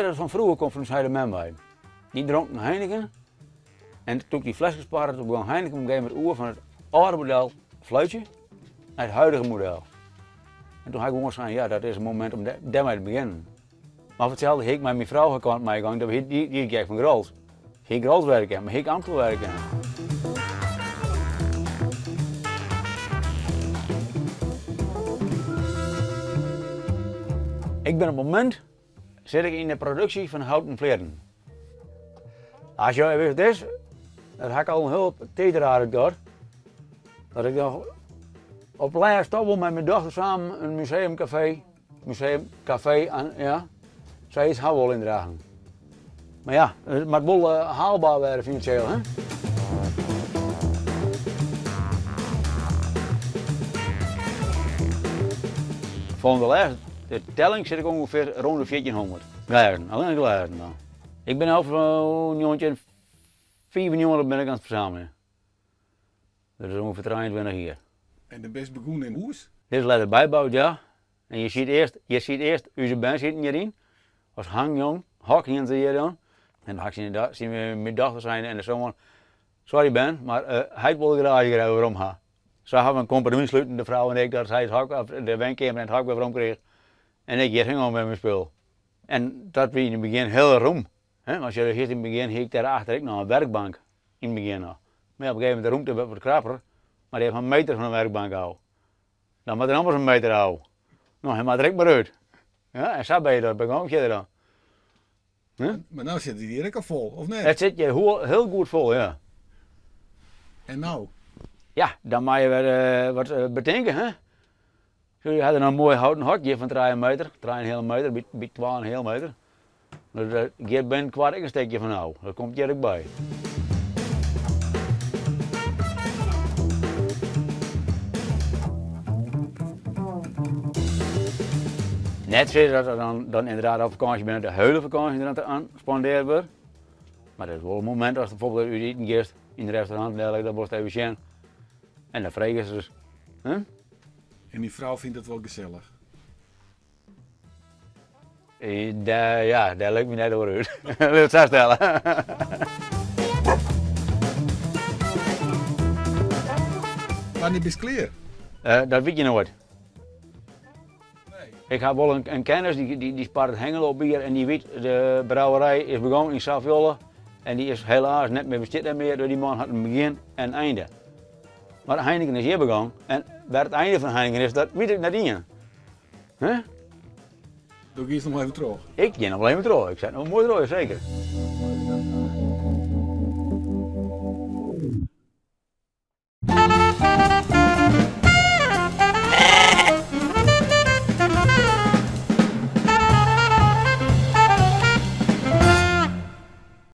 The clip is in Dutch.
dat het van vroeger komt van de Menwij. Die dronken Heineken. En toen ik die fles gespaard, toen begon Heineken op een gegeven moment oer van het oude model fluitje naar het huidige model. En toen had ik gewoon gezegd, ja, dat is het moment om daarmee te beginnen. Maar voor hetzelfde heb ik met mijn vrouw gekant meegegaan, dat die kreeg van Grols. Geen Grols werken, maar geen Amstel werken. Ik ben op het moment zit ik in de productie van houten vleerden. Als je wist is, dat heb ik al een heel tederaar gehad. Dat ik nog op laatst toch wel met mijn dochter samen een museumcafé aan, ja, zoiets hebben we wel indragen. Maar ja, het moet wel haalbaar worden financieel, hè. Volgende laatste, de telling zit ik ongeveer rond de 1400 glazen, alleen glazen dan. Ik ben al van 4 ben ik aan het verzamelen. Dat is ongeveer 23 hier. En de best begonnen in Oes? Dit is letter bijbouwd, ja. En je ziet eerst onze band zitten hierin. Als hangjong, hok hier ze dan. En dan zien we mijn dochter zijn en de zoon. Sorry Ben, maar hij wil de garage weer over omgaan. Zo hebben we een compromis sluiten, de vrouw en ik, dat hij het hok, de wenkamer en het hok weer om kreeg. En ik ging gewoon met mijn spul. En dat was in het begin heel roem. Als je in het begin hing daarachter nog een werkbank. In het begin nog. Maar op een gegeven moment de ruimte werd wat krapper. Maar die heeft een meter van een werkbank houden. Dan moet er anders een meter houden. Nou, hij maakt direct maar uit. Ja, en zo ben je dat, begon je er dan. Maar nou zit hij hier al vol, of niet? Het zit je heel goed vol, ja. En nou? Ja, dan moet je weer wat bedenken, hè. Jullie hadden een mooi houten hokje van 3 meter, 3,5 meter, bij 2,5 meter. Daar geeft Ben kwart een steekje van nou, dat komt hier ook bij. Net zoals dat er dan inderdaad op vakantie bent, de hele vakantie er aan spandeerd wordt. Maar dat is wel een moment als bijvoorbeeld u eten gaat in een restaurant, dat wordt even zien. En dan vragen ze dus. Huh? En die vrouw vindt het wel gezellig? Ja, daar lukt me net door uit. Wil je het zo stellen? Wanneer is het klaar? Dat weet je nooit. Nee. Ik heb wel een kennis die spaart het Hengelo bier en die weet de brouwerij is begonnen in Saviolle en die is helaas net meer bestaat meer, door die man had een begin en einde. Maar Heineken is hier begonnen en waar het einde van Heineken is, dat weet ik net niet. Doe ik eerst nog even terug. Ik ga nog wel even terug, ik zeg nog mooi terug, zeker.